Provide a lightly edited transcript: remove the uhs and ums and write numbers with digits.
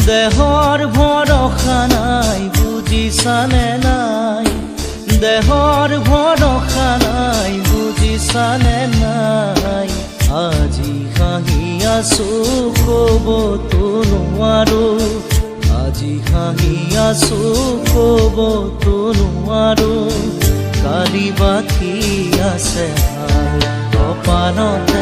দেহৰ ভৰসা নাই বুজিছানে নাই, দেহৰ ভৰসা নাই বুজিছানে নাই। আজি হাঁহি আছো ক'বতো নোৱাৰো, আজি হাঁহি আছো ক'বতো নোৱাৰো। কালি বাকী আছে কপালত